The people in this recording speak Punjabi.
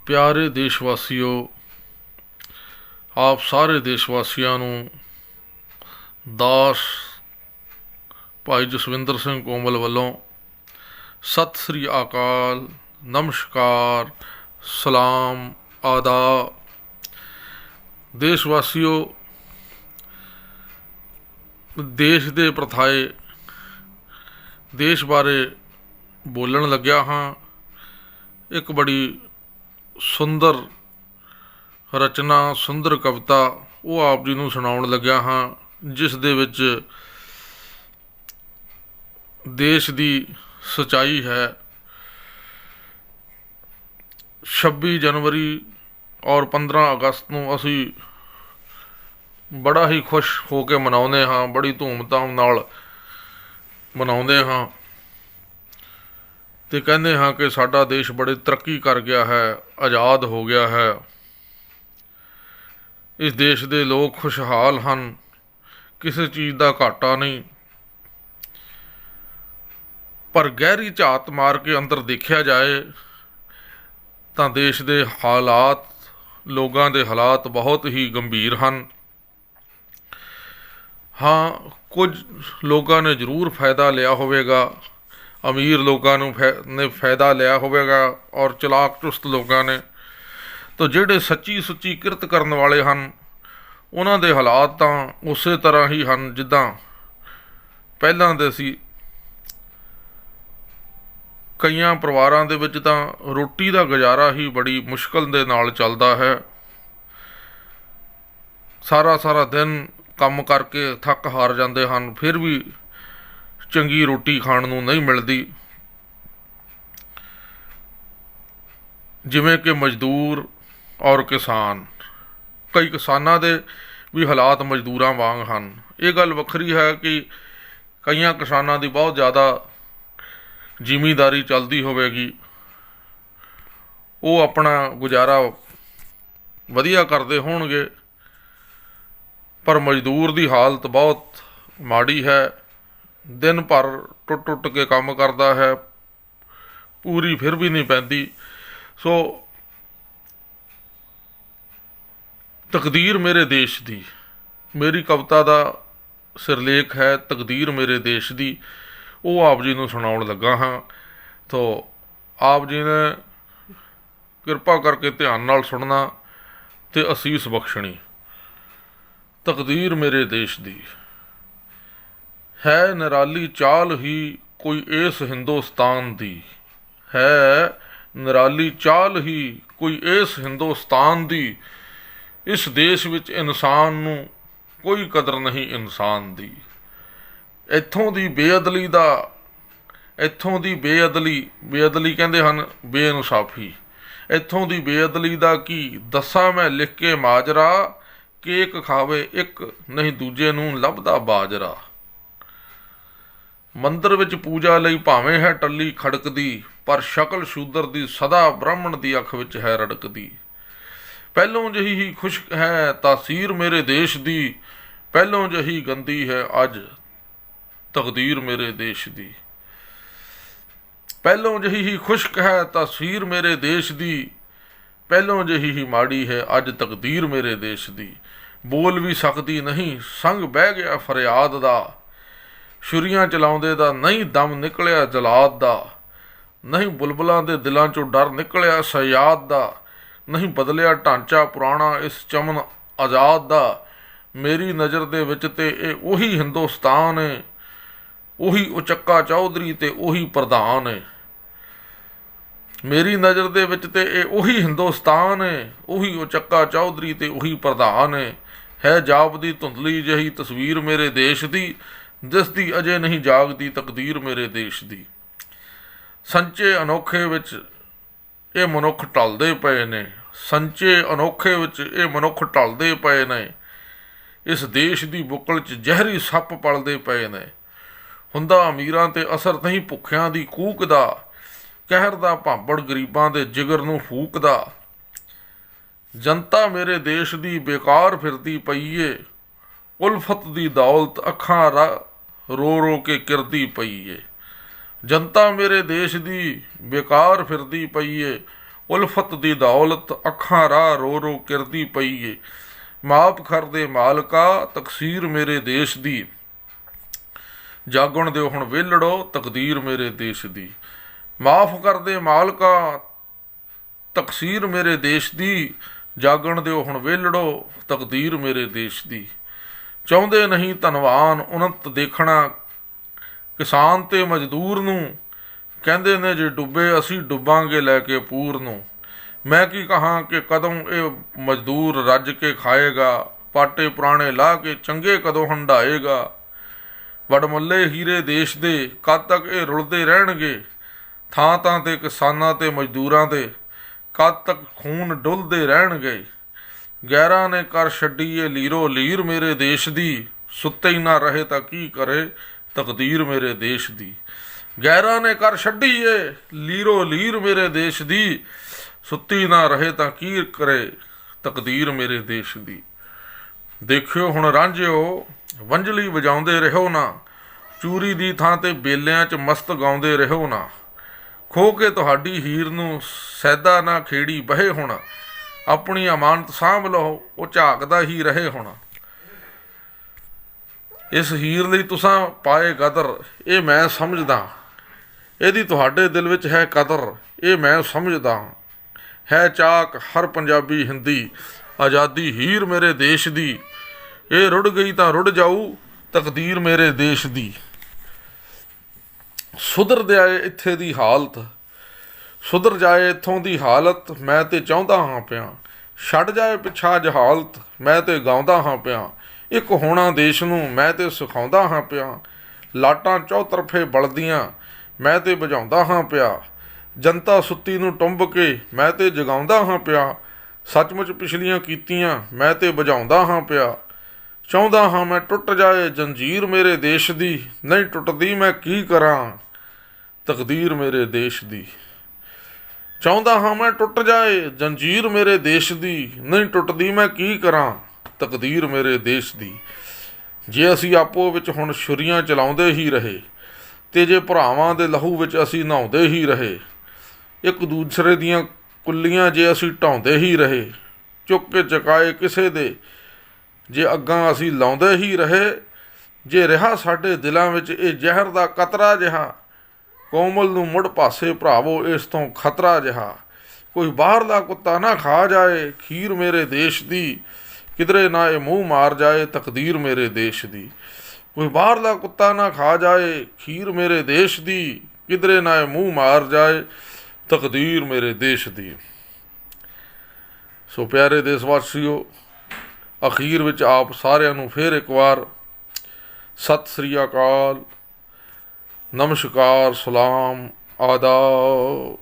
ਪਿਆਰੇ ਦੇਸ਼ ਵਾਸੀਓ, ਆਪ ਸਾਰੇ ਦੇਸ਼ ਵਾਸੀਆਂ ਨੂੰ ਦਾਸ ਭਾਈ ਜਸਵਿੰਦਰ ਸਿੰਘ ਕੋਮਲ ਵੱਲੋਂ ਸਤਿ ਸ੍ਰੀ ਅਕਾਲ, ਨਮਸਕਾਰ, ਸਲਾਮ, ਆਦਾਬ। ਦੇਸ਼ ਵਾਸੀਓ, ਦੇਸ਼ ਦੇ ਪ੍ਰਥਾਏ ਦੇਸ਼ ਬਾਰੇ ਬੋਲਣ ਲੱਗਿਆ ਹਾਂ। ਇੱਕ ਬੜੀ ਸੁੰਦਰ ਰਚਨਾ, ਸੁੰਦਰ ਕਵਿਤਾ ਉਹ ਆਪ ਜੀ ਨੂੰ ਸੁਣਾਉਣ ਲੱਗਿਆ ਹਾਂ, ਜਿਸ ਦੇ ਵਿੱਚ ਦੇਸ਼ ਦੀ ਸੱਚਾਈ ਹੈ। 26 ਜਨਵਰੀ ਔਰ 15 ਅਗਸਤ ਨੂੰ ਅਸੀਂ ਬੜਾ ਹੀ ਖੁਸ਼ ਹੋ ਕੇ ਮਨਾਉਂਦੇ ਹਾਂ, ਬੜੀ ਧੂਮਧਾਮ ਨਾਲ ਮਨਾਉਂਦੇ ਹਾਂ ਅਤੇ ਕਹਿੰਦੇ ਹਾਂ ਕਿ ਸਾਡਾ ਦੇਸ਼ ਬੜੀ ਤਰੱਕੀ ਕਰ ਗਿਆ ਹੈ, ਆਜ਼ਾਦ ਹੋ ਗਿਆ ਹੈ। ਇਸ ਦੇਸ਼ ਦੇ ਲੋਕ ਖੁਸ਼ਹਾਲ ਹਨ, ਕਿਸੇ ਚੀਜ਼ ਦਾ ਘਾਟਾ ਨਹੀਂ। ਪਰ ਗਹਿਰੀ ਝਾਤ ਮਾਰ ਕੇ ਅੰਦਰ ਦੇਖਿਆ ਜਾਏ ਤਾਂ ਦੇਸ਼ ਦੇ ਹਾਲਾਤ, ਲੋਕਾਂ ਦੇ ਹਾਲਾਤ ਬਹੁਤ ਹੀ ਗੰਭੀਰ ਹਨ। ਹਾਂ, ਕੁਝ ਲੋਕਾਂ ਨੇ ਜ਼ਰੂਰ ਫਾਇਦਾ ਲਿਆ ਹੋਵੇਗਾ, ਅਮੀਰ ਲੋਕਾਂ ਨੇ ਫਾਇਦਾ ਲਿਆ ਹੋਵੇਗਾ ਔਰ ਚਲਾਕ ਚੁਸਤ ਲੋਕਾਂ ਨੇ। ਤਾਂ ਜਿਹੜੇ ਸੱਚੀ ਸੁੱਚੀ ਕਿਰਤ ਕਰਨ ਵਾਲੇ ਹਨ, ਉਹਨਾਂ ਦੇ ਹਾਲਾਤ ਤਾਂ ਉਸੇ ਤਰ੍ਹਾਂ ਹੀ ਹਨ ਜਿੱਦਾਂ ਪਹਿਲਾਂ ਦੇ ਸੀ। ਕਈਆਂ ਪਰਿਵਾਰਾਂ ਦੇ ਵਿੱਚ ਤਾਂ ਰੋਟੀ ਦਾ ਗੁਜ਼ਾਰਾ ਹੀ ਬੜੀ ਮੁਸ਼ਕਲ ਦੇ ਨਾਲ ਚੱਲਦਾ ਹੈ। ਸਾਰਾ ਦਿਨ ਕੰਮ ਕਰਕੇ ਥੱਕ ਹਾਰ ਜਾਂਦੇ ਹਨ, ਫਿਰ ਵੀ ਚੰਗੀ ਰੋਟੀ ਖਾਣ ਨੂੰ ਨਹੀਂ ਮਿਲਦੀ। ਜਿਵੇਂ ਕਿ ਮਜ਼ਦੂਰ ਔਰ ਕਿਸਾਨ, ਕਈ ਕਿਸਾਨਾਂ ਦੇ ਵੀ ਹਾਲਾਤ ਮਜ਼ਦੂਰਾਂ ਵਾਂਗ ਹਨ। ਇਹ ਗੱਲ ਵੱਖਰੀ ਹੈ ਕਿ ਕਈਆਂ ਕਿਸਾਨਾਂ ਦੀ ਬਹੁਤ ਜ਼ਿਆਦਾ ਜ਼ਿਮੀਂਦਾਰੀ ਚੱਲਦੀ ਹੋਵੇਗੀ, ਉਹ ਆਪਣਾ ਗੁਜ਼ਾਰਾ ਵਧੀਆ ਕਰਦੇ ਹੋਣਗੇ, ਪਰ ਮਜ਼ਦੂਰ ਦੀ ਹਾਲਤ ਬਹੁਤ ਮਾੜੀ ਹੈ। ਦਿਨ ਭਰ ਟੁੱਟ ਕੇ ਕੰਮ ਕਰਦਾ ਹੈ, ਪੂਰੀ ਫਿਰ ਵੀ ਨਹੀਂ ਪੈਂਦੀ। ਸੋ ਤਕਦੀਰ ਮੇਰੇ ਦੇਸ਼ ਦੀ, ਮੇਰੀ ਕਵਿਤਾ ਦਾ ਸਿਰਲੇਖ ਹੈ ਤਕਦੀਰ ਮੇਰੇ ਦੇਸ਼ ਦੀ, ਉਹ ਆਪ ਜੀ ਨੂੰ ਸੁਣਾਉਣ ਲੱਗਾ ਹਾਂ। ਤੋ ਆਪ ਜੀ ਨੇ ਕਿਰਪਾ ਕਰਕੇ ਧਿਆਨ ਨਾਲ ਸੁਣਨਾ ਅਤੇ ਅਸੀਸ ਬਖਸ਼ਣੀ। ਤਕਦੀਰ ਮੇਰੇ ਦੇਸ਼ ਦੀ। ਹੈ ਨਿਰਾਲੀ ਚਾਲ ਹੀ ਕੋਈ ਇਸ ਹਿੰਦੁਸਤਾਨ ਦੀ, ਹੈ ਨਿਰਾਲੀ ਚਾਲ ਹੀ ਕੋਈ ਇਸ ਹਿੰਦੁਸਤਾਨ ਦੀ। ਇਸ ਦੇਸ਼ ਵਿੱਚ ਇਨਸਾਨ ਨੂੰ ਕੋਈ ਕਦਰ ਨਹੀਂ ਇਨਸਾਨ ਦੀ। ਇੱਥੋਂ ਦੀ ਬੇਅਦਲੀ ਕਹਿੰਦੇ ਹਨ ਬੇਇਨਸਾਫੀ। ਇੱਥੋਂ ਦੀ ਬੇਅਦਲੀ ਦਾ ਕੀ ਦੱਸਾਂ ਮੈਂ ਲਿਖ ਕੇ ਮਾਜਰਾ, ਕੇਕ ਖਾਵੇ ਇੱਕ ਨਹੀਂ ਦੂਜੇ ਨੂੰ ਲੱਭਦਾ ਬਾਜਰਾ। ਮੰਦਰ ਵਿੱਚ ਪੂਜਾ ਲਈ ਭਾਵੇਂ ਹੈ ਟੱਲੀ ਖੜਕਦੀ, ਪਰ ਸ਼ਕਲ ਸ਼ੂਦਰ ਦੀ ਸਦਾ ਬ੍ਰਾਹਮਣ ਦੀ ਅੱਖ ਵਿੱਚ ਹੈ ਰੜਕਦੀ। ਪਹਿਲੋਂ ਜਿਹੀ ਹੀ ਖੁਸ਼ਕ ਹੈ ਤਾਸੀਰ ਮੇਰੇ ਦੇਸ਼ ਦੀ, ਪਹਿਲੋਂ ਜਿਹੀ ਗੰਦੀ ਹੈ ਅੱਜ ਤਕਦੀਰ ਮੇਰੇ ਦੇਸ਼ ਦੀ। ਪਹਿਲੋਂ ਜਿਹੀ ਹੀ ਖੁਸ਼ਕ ਹੈ ਤਾਸੀਰ ਮੇਰੇ ਦੇਸ਼ ਦੀ, ਪਹਿਲੋਂ ਜਿਹੀ ਹੀ ਮਾੜੀ ਹੈ ਅੱਜ ਤਕਦੀਰ ਮੇਰੇ ਦੇਸ਼ ਦੀ। ਬੋਲ ਵੀ ਸਕਦੀ ਨਹੀਂ, ਸੰਗ ਬਹਿ ਗਿਆ ਫਰਿਆਦ ਦਾ, ਛੁਰੀਆਂ ਚਲਾਉਂਦੇ ਦਾ ਨਹੀਂ ਦਮ ਨਿਕਲਿਆ ਜਲਾਦ ਦਾ। ਨਹੀਂ ਬੁਲਬੁਲਾਂ ਦੇ ਦਿਲਾਂ 'ਚੋਂ ਡਰ ਨਿਕਲਿਆ ਸਯਾਦ ਦਾ, ਨਹੀਂ ਬਦਲਿਆ ਢਾਂਚਾ ਪੁਰਾਣਾ ਇਸ ਚਮਨ ਆਜ਼ਾਦ ਦਾ। ਮੇਰੀ ਨਜ਼ਰ ਦੇ ਵਿੱਚ ਤੇ ਇਹ ਉਹੀ ਹਿੰਦੁਸਤਾਨ ਏ, ਉਹੀ ਉਚੱਕਾ ਚੌਧਰੀ ਤੇ ਉਹੀ ਪ੍ਰਧਾਨ ਏ। ਮੇਰੀ ਨਜ਼ਰ ਦੇ ਵਿੱਚ ਤੇ ਇਹ ਉਹੀ ਹਿੰਦੁਸਤਾਨ ਏ, ਉਹੀ ਉਚੱਕਾ ਚੌਧਰੀ ਤੇ ਉਹੀ ਪ੍ਰਧਾਨ ਏ। ਹੈ ਜਾਪਦੀ ਧੁੰਦਲੀ ਜਿਹੀ ਤਸਵੀਰ ਮੇਰੇ ਦੇਸ਼ ਦੀ, ਜਿਸ ਦੀ ਅਜੇ ਨਹੀਂ ਜਾਗਦੀ ਤਕਦੀਰ ਮੇਰੇ ਦੇਸ਼ ਦੀ। ਸੰਚੇ ਅਨੋਖੇ ਵਿੱਚ ਇਹ ਮਨੁੱਖ ਢਲਦੇ ਪਏ ਨੇ, ਸੰਚੇ ਅਨੋਖੇ ਵਿੱਚ ਇਹ ਮਨੁੱਖ ਢਲਦੇ ਪਏ ਨੇ। ਇਸ ਦੇਸ਼ ਦੀ ਬੁੱਕਲ 'ਚ ਜ਼ਹਿਰੀ ਸੱਪ ਪਲਦੇ ਪਏ ਨੇ। ਹੁੰਦਾ ਅਮੀਰਾਂ 'ਤੇ ਅਸਰ ਨਹੀਂ ਭੁੱਖਿਆਂ ਦੀ ਕੂਕ ਦਾ, ਕਹਿਰ ਦਾ ਭਾਂਬੜ ਗਰੀਬਾਂ ਦੇ ਜਿਗਰ ਨੂੰ ਫੂਕਦਾ। ਜਨਤਾ ਮੇਰੇ ਦੇਸ਼ ਦੀ ਬੇਕਾਰ ਫਿਰਦੀ ਪਈ ਏ, ਉਲਫਤ ਦੀ ਦੌਲਤ ਅੱਖਾਂ ਰੋ ਕੇ ਕਿਰਦੀ ਪਈ ਏ। ਜਨਤਾ ਮੇਰੇ ਦੇਸ਼ ਦੀ ਬੇਕਾਰ ਫਿਰਦੀ ਪਈ ਏ, ਉਲਫਤ ਦੀ ਦੌਲਤ ਅੱਖਾਂ ਰਾਹ ਰੋ ਰੋ ਕਿਰਦੀ ਪਈ ਏ। ਮਾਫ ਕਰ ਦੇ ਮਾਲਕਾ ਤਕਸੀਰ ਮੇਰੇ ਦੇਸ਼ ਦੀ, ਜਾਗਣ ਦਿਓ ਹੁਣ ਵਿਹਲੜੋ ਤਕਦੀਰ ਮੇਰੇ ਦੇਸ਼ ਦੀ। ਮਾਫ ਕਰ ਦੇ ਮਾਲਕਾ ਤਕਸੀਰ ਮੇਰੇ ਦੇਸ਼ ਦੀ, ਜਾਗਣ ਦਿਓ ਹੁਣ ਵਿਹਲੜੋ ਤਕਦੀਰ ਮੇਰੇ ਦੇਸ਼ ਦੀ। ਚਾਹੁੰਦੇ ਨਹੀਂ ਧਨਵਾਨ ਉਨਤ ਦੇਖਣਾ, ਕਿਸਾਨ ਤੇ ਮਜ਼ਦੂਰ ਨੂੰ ਕਹਿੰਦੇ ਨੇ ਜੇ ਡੁੱਬੇ ਅਸੀਂ ਡੁੱਬਾਂਗੇ ਲੈ ਕੇ ਪੂਰ ਨੂੰ। ਮੈਂ ਕੀ ਕਹਾਂ ਕਿ ਕਦੋਂ ਇਹ ਮਜ਼ਦੂਰ ਰੱਜ ਕੇ ਖਾਏਗਾ, ਪਾਟੇ ਪੁਰਾਣੇ ਲਾਹ ਕੇ ਚੰਗੇ ਕਦੋਂ ਹੰਢਾਏਗਾ। ਵਡਮੁੱਲੇ ਹੀਰੇ ਦੇਸ਼ ਦੇ ਕਦ ਤੱਕ ਇਹ ਰੁਲਦੇ ਰਹਿਣਗੇ, ਥਾਂ ਥਾਂ 'ਤੇ ਕਿਸਾਨਾਂ ਤੇ ਮਜ਼ਦੂਰਾਂ ਦੇ ਕਦ ਤੱਕ ਖੂਨ ਡੁੱਲਦੇ ਰਹਿਣਗੇ। ਗੈਰਾਂ ਨੇ ਕਰ ਛੱਡੀ ਏ ਲੀਰੋ ਲੀਰ ਮੇਰੇ ਦੇਸ਼ ਦੀ, ਸੁੱਤੇ ਹੀ ਨਾ ਰਹੇ ਤਾਂ ਕੀ ਕਰੇ ਤਕਦੀਰ ਮੇਰੇ ਦੇਸ਼ ਦੀ। ਗੈਰਾਂ ਨੇ ਕਰ ਛੱਡੀ ਏ ਲੀਰੋ ਲੀਰ ਮੇਰੇ ਦੇਸ਼ ਦੀ, ਸੁੱਤੀ ਨਾ ਰਹੇ ਤਾਂ ਕੀ ਕਰੇ ਤਕਦੀਰ ਮੇਰੇ ਦੇਸ਼ ਦੀ। ਦੇਖਿਓ ਹੁਣ ਰਾਂਝਿਓ ਵੰਝਲੀ ਵਜਾਉਂਦੇ ਰਹੋ ਨਾ, ਚੂਰੀ ਦੀ ਥਾਂ 'ਤੇ ਬੇਲਿਆਂ 'ਚ ਮਸਤ ਗਾਉਂਦੇ ਰਹੋ ਨਾ। ਖੋ ਕੇ ਤੁਹਾਡੀ ਹੀਰ ਨੂੰ ਸੈਦਾ ਨਾ ਖੇੜੀ ਬਹੇ ਹੁਣ, ਆਪਣੀ ਅਮਾਨਤ ਸਾਂਭ ਲਓ ਉਹ ਝਾਕਦਾ ਹੀ ਰਹੇ ਹੁਣ। ਇਸ ਹੀਰ ਲਈ ਤੁਸਾਂ ਪਾਏ ਕਦਰ ਇਹ ਮੈਂ ਸਮਝਦਾ, ਇਹਦੀ ਤੁਹਾਡੇ ਦਿਲ ਵਿੱਚ ਹੈ ਕਦਰ ਇਹ ਮੈਂ ਸਮਝਦਾ। ਹੈ ਚਾਕ ਹਰ ਪੰਜਾਬੀ ਹਿੰਦੀ ਆਜ਼ਾਦੀ ਹੀਰ ਮੇਰੇ ਦੇਸ਼ ਦੀ, ਇਹ ਰੁੜ ਗਈ ਤਾਂ ਰੁੜ ਜਾਊ ਤਕਦੀਰ ਮੇਰੇ ਦੇਸ਼ ਦੀ। ਸੁਧਰ ਜਾਏ ਇੱਥੇ ਦੀ ਹਾਲਤ, ਸੁਧਰ ਜਾਏ ਇੱਥੋਂ ਦੀ ਹਾਲਤ, ਮੈਂ ਤੇ ਚਾਹੁੰਦਾ ਹਾਂ ਪਿਆ। ਛੱਡ ਜਾਏ ਪਿੱਛਾ ਜਹਾਲਤ, ਮੈਂ ਤੇ ਗਾਉਂਦਾ ਹਾਂ ਪਿਆ। ਇੱਕ ਹੋਣਾ ਦੇਸ਼ ਨੂੰ ਮੈਂ ਤੇ ਸਿਖਾਉਂਦਾ ਹਾਂ ਪਿਆ। ਲਾਟਾਂ ਚੌਤਰਫੇ ਬਲਦੀਆਂ ਮੈਂ ਤੇ ਵਜਾਉਂਦਾ ਹਾਂ ਪਿਆ। ਜਨਤਾ ਸੁੱਤੀ ਨੂੰ ਟੁੰਬ ਕੇ ਮੈਂ ਤੇ ਜਗਾਉਂਦਾ ਹਾਂ ਪਿਆ। ਸੱਚਮੁੱਚ ਪਿਛਲੀਆਂ ਕੀਤੀਆਂ ਮੈਂ ਤੇ ਵਜਾਉਂਦਾ ਹਾਂ ਪਿਆ। ਚਾਹੁੰਦਾ ਹਾਂ ਮੈਂ ਟੁੱਟ ਜਾਏ ਜੰਜੀਰ ਮੇਰੇ ਦੇਸ਼ ਦੀ, ਨਹੀਂ ਟੁੱਟਦੀ ਮੈਂ ਕੀ ਕਰਾਂ ਤਕਦੀਰ ਮੇਰੇ ਦੇਸ਼ ਦੀ। ਚਾਹੁੰਦਾ ਹਾਂ ਮੈਂ ਟੁੱਟ ਜਾਏ ਜੰਜੀਰ ਮੇਰੇ ਦੇਸ਼ ਦੀ, ਨਹੀਂ ਟੁੱਟਦੀ ਮੈਂ ਕੀ ਕਰਾਂ ਤਕਦੀਰ ਮੇਰੇ ਦੇਸ਼ ਦੀ। ਜੇ ਅਸੀਂ ਆਪੋ ਵਿੱਚ ਹੁਣ ਛੁਰੀਆਂ ਚਲਾਉਂਦੇ ਹੀ ਰਹੇ, ਅਤੇ ਜੇ ਭਰਾਵਾਂ ਦੇ ਲਹੂ ਵਿੱਚ ਅਸੀਂ ਨਹਾਉਂਦੇ ਹੀ ਰਹੇ, ਇੱਕ ਦੂਸਰੇ ਦੀਆਂ ਕੁੱਲੀਆਂ ਜੇ ਅਸੀਂ ਢਾਉਂਦੇ ਹੀ ਰਹੇ, ਚੁੱਕ ਕੇ ਚੁਕਾਏ ਕਿਸੇ ਦੇ ਜੇ ਅੱਗਾਂ ਅਸੀਂ ਲਾਉਂਦੇ ਹੀ ਰਹੇ, ਜੇ ਰਿਹਾ ਸਾਡੇ ਦਿਲਾਂ ਵਿੱਚ ਇਹ ਜ਼ਹਿਰ ਦਾ ਕਤਰਾ ਜਿਹਾ, ਕੋਮਲ ਨੂੰ ਮੁੜ ਪਾਸੇ ਭਰਾਵੋ ਇਸ ਤੋਂ ਖਤਰਾ ਜਿਹਾ। ਕੋਈ ਬਾਹਰਲਾ ਕੁੱਤਾ ਨਾ ਖਾ ਜਾਏ ਖੀਰ ਮੇਰੇ ਦੇਸ਼ ਦੀ, ਕਿਧਰੇ ਨਾ ਇਹ ਮੂੰਹ ਮਾਰ ਜਾਏ ਤਕਦੀਰ ਮੇਰੇ ਦੇਸ਼ ਦੀ। ਕੋਈ ਬਾਹਰਲਾ ਕੁੱਤਾ ਨਾ ਖਾ ਜਾਏ ਖੀਰ ਮੇਰੇ ਦੇਸ਼ ਦੀ, ਕਿਧਰੇ ਨਾ ਇਹ ਮੂੰਹ ਮਾਰ ਜਾਏ ਤਕਦੀਰ ਮੇਰੇ ਦੇਸ਼ ਦੀ। ਸੋ ਪਿਆਰੇ ਦੇਸ਼ ਵਾਸੀਓ, ਅਖੀਰ ਵਿੱਚ ਆਪ ਸਾਰਿਆਂ ਨੂੰ ਫਿਰ ਇੱਕ ਵਾਰ ਸਤਿ ਸ੍ਰੀ ਅਕਾਲ, ਨਮਸਕਾਰ, ਸਲਾਮ, ਆਦਾਬ।